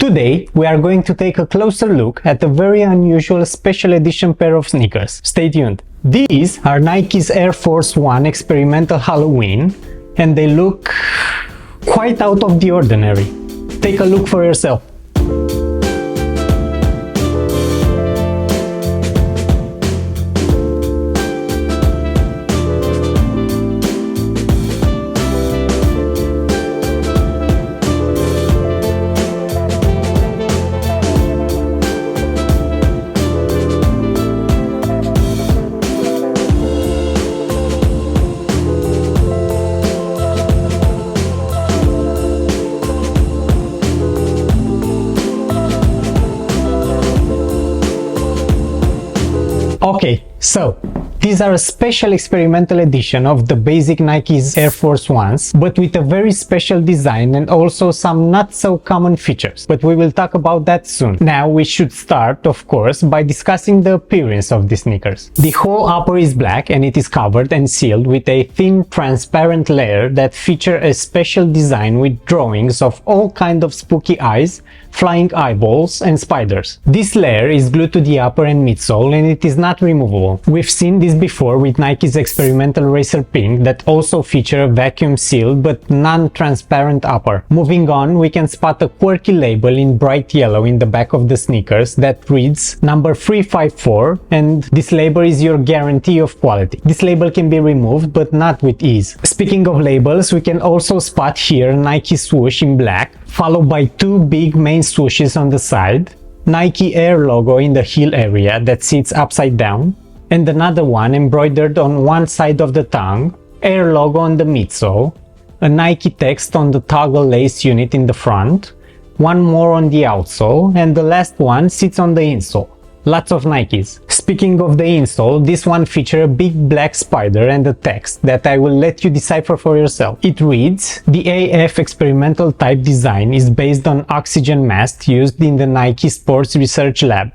Today, we are going to take a closer look at a very unusual special edition pair of sneakers. Stay tuned. These are Nike's Air Force 1 Experimental Halloween, and they look quite out of the ordinary. Take a look for yourself. Okay, so these are a special experimental edition of the basic Nike's Air Force 1s, but with a very special design and also some not so common features, but we will talk about that soon. Now we should start, of course, by discussing the appearance of the sneakers. The whole upper is black and it is covered and sealed with a thin transparent layer that feature a special design with drawings of all kind of spooky eyes, flying eyeballs and spiders. This layer is glued to the upper and midsole and it is not removable. We've seen this before with Nike's experimental Racer Pink that also feature a vacuum sealed but non-transparent upper. Moving on, we can spot a quirky label in bright yellow in the back of the sneakers that reads number 354, and this label is your guarantee of quality. This label can be removed but not with ease. Speaking of labels, we can also spot here Nike swoosh in black, followed by two big main swooshes on the side, Nike Air logo in the heel area that sits upside down, and another one embroidered on one side of the tongue, Air logo on the midsole, a Nike text on the toggle lace unit in the front, one more on the outsole, and the last one sits on the insole. Lots of Nikes. Speaking of the insole, this one features a big black spider and a text that I will let you decipher for yourself. It reads, "The AF experimental type design is based on oxygen mask used in the Nike Sports Research Lab."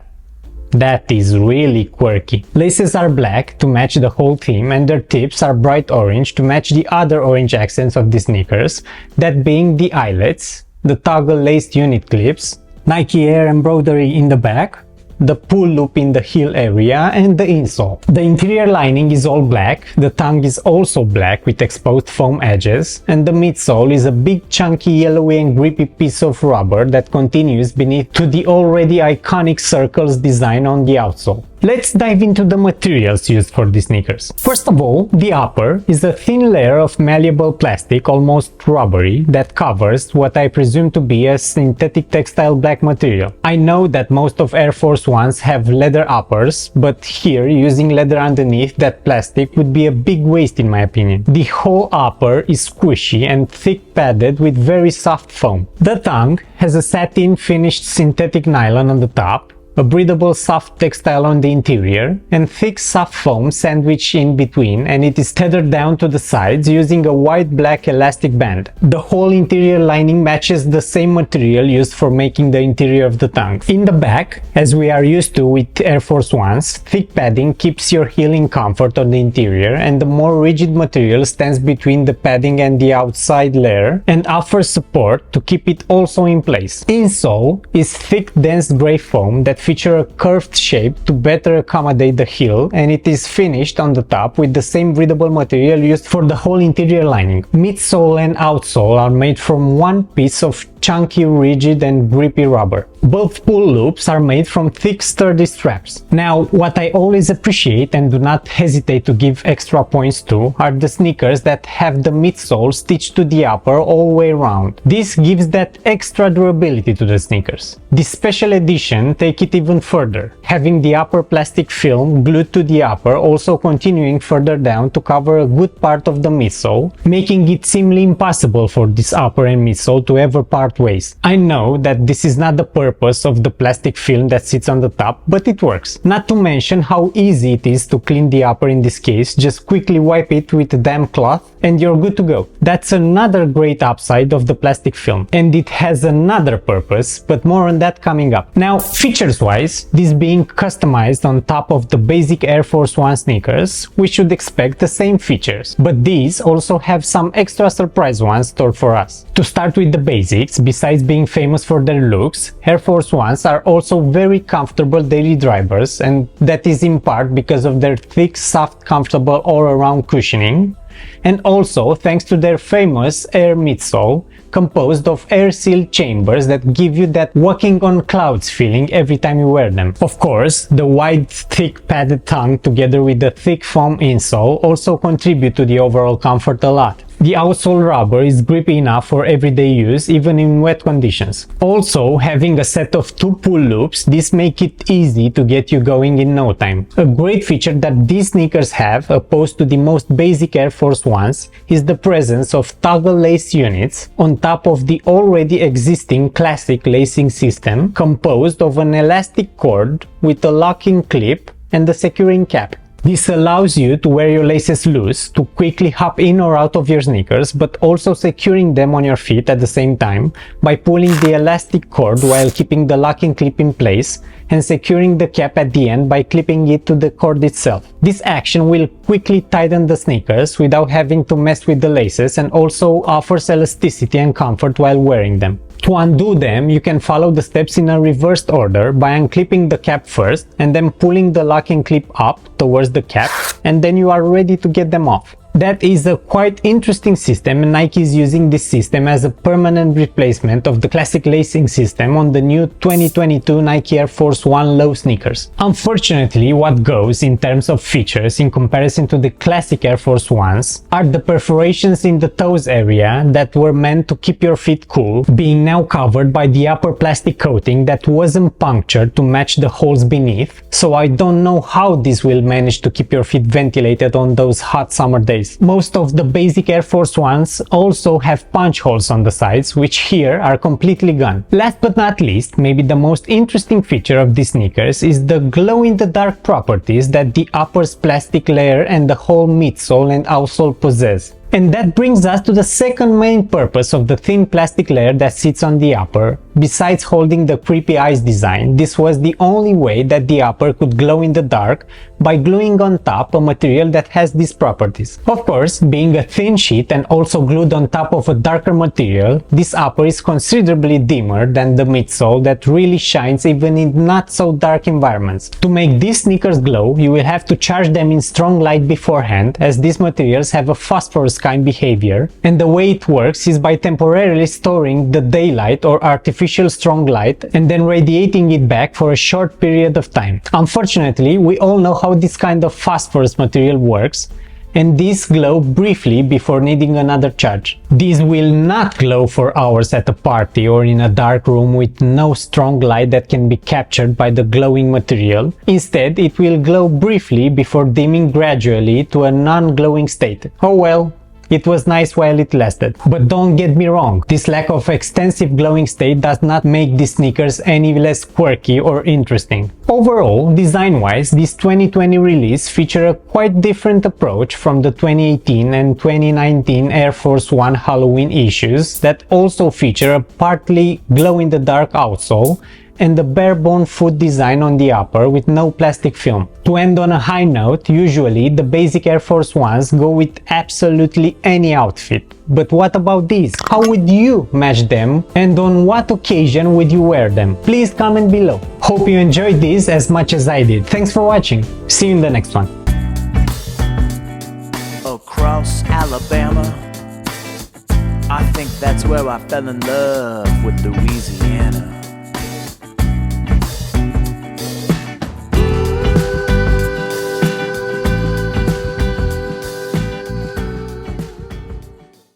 That is really quirky. Laces are black to match the whole theme and their tips are bright orange to match the other orange accents of the sneakers, that being the eyelets, the toggle laced unit clips, Nike Air embroidery in the back, the pull loop in the heel area, and the insole. The interior lining is all black, the tongue is also black with exposed foam edges, and the midsole is a big chunky yellowy and grippy piece of rubber that continues beneath to the already iconic circles design on the outsole. Let's dive into the materials used for the sneakers. First of all, the upper is a thin layer of malleable plastic, almost rubbery, that covers what I presume to be a synthetic textile black material. I know that most of Air Force 1s have leather uppers, but here using leather underneath that plastic would be a big waste in my opinion. The whole upper is squishy and thick padded with very soft foam. The tongue has a satin finished synthetic nylon on the top, a breathable soft textile on the interior, and thick soft foam sandwiched in between, and it is tethered down to the sides using a white black elastic band. The whole interior lining matches the same material used for making the interior of the tongue. In the back, as we are used to with Air Force 1s, thick padding keeps your heel in comfort on the interior, and the more rigid material stands between the padding and the outside layer and offers support to keep it also in place. Insole is thick dense gray foam that feature a curved shape to better accommodate the heel, and it is finished on the top with the same breathable material used for the whole interior lining. Midsole and outsole are made from one piece of chunky, rigid and grippy rubber. Both pull loops are made from thick, sturdy straps. Now, what I always appreciate and do not hesitate to give extra points to are the sneakers that have the midsole stitched to the upper all the way around. This gives that extra durability to the sneakers. This special edition take it even further, having the upper plastic film glued to the upper, also continuing further down to cover a good part of the midsole, making it seemingly impossible for this upper and midsole to ever part ways. I know that this is not the purpose of the plastic film that sits on the top, but it works. Not to mention how easy it is to clean the upper in this case, just quickly wipe it with a damp cloth and you're good to go. That's another great upside of the plastic film, and it has another purpose, but more on that coming up. Now, features Price-wise, this being customized on top of the basic Air Force One sneakers, we should expect the same features, but these also have some extra surprise ones stored for us. To start with the basics, besides being famous for their looks, Air Force Ones are also very comfortable daily drivers, and that is in part because of their thick, soft, comfortable all-around cushioning, and also thanks to their famous Air midsole, composed of air-sealed chambers that give you that walking on clouds feeling every time you wear them. Of course, the wide, thick padded tongue together with the thick foam insole also contribute to the overall comfort a lot. The outsole rubber is grippy enough for everyday use, even in wet conditions. Also, having a set of 2 pull loops, this makes it easy to get you going in no time. A great feature that these sneakers have, opposed to the most basic Air Force Ones, is the presence of toggle lace units on top of the already existing classic lacing system, composed of an elastic cord with a locking clip and a securing cap. This allows you to wear your laces loose, to quickly hop in or out of your sneakers, but also securing them on your feet at the same time by pulling the elastic cord while keeping the locking clip in place and securing the cap at the end by clipping it to the cord itself. This action will quickly tighten the sneakers without having to mess with the laces, and also offers elasticity and comfort while wearing them. To undo them, you can follow the steps in a reversed order by unclipping the cap first and then pulling the locking clip up towards the cap, and then you are ready to get them off. That is a quite interesting system, and Nike is using this system as a permanent replacement of the classic lacing system on the new 2022 Nike Air Force One low sneakers. Unfortunately, what goes in terms of features in comparison to the classic Air Force Ones are the perforations in the toes area that were meant to keep your feet cool, being now covered by the upper plastic coating that wasn't punctured to match the holes beneath, so I don't know how this will manage to keep your feet ventilated on those hot summer days. Most of the basic Air Force Ones also have punch holes on the sides, which here are completely gone. Last but not least, maybe the most interesting feature of these sneakers is the glow-in-the-dark properties that the upper's plastic layer and the whole midsole and outsole possess. And that brings us to the second main purpose of the thin plastic layer that sits on the upper. Besides holding the creepy eyes design, this was the only way that the upper could glow in the dark, by gluing on top a material that has these properties. Of course, being a thin sheet and also glued on top of a darker material, this upper is considerably dimmer than the midsole that really shines even in not so dark environments. To make these sneakers glow, you will have to charge them in strong light beforehand, as these materials have a phosphorus kind behavior, and the way it works is by temporarily storing the daylight or artificial strong light and then radiating it back for a short period of time. Unfortunately, we all know how this kind of phosphorus material works, and these glow briefly before needing another charge. These will not glow for hours at a party or in a dark room with no strong light that can be captured by the glowing material. Instead, it will glow briefly before dimming gradually to a non-glowing state. Oh well. It was nice while it lasted. But don't get me wrong, this lack of extensive glowing state does not make these sneakers any less quirky or interesting. Overall, design-wise, this 2020 release features a quite different approach from the 2018 and 2019 Air Force One Halloween issues that also feature a partly glow-in-the-dark outsole and the bare-bone foot design on the upper with no plastic film. To end on a high note, usually the basic Air Force Ones go with absolutely any outfit. But what about these? How would you match them, and on what occasion would you wear them? Please comment below. Hope you enjoyed this as much as I did. Thanks for watching. See you in the next one. Across Alabama, I think that's where I fell in love with Louisiana.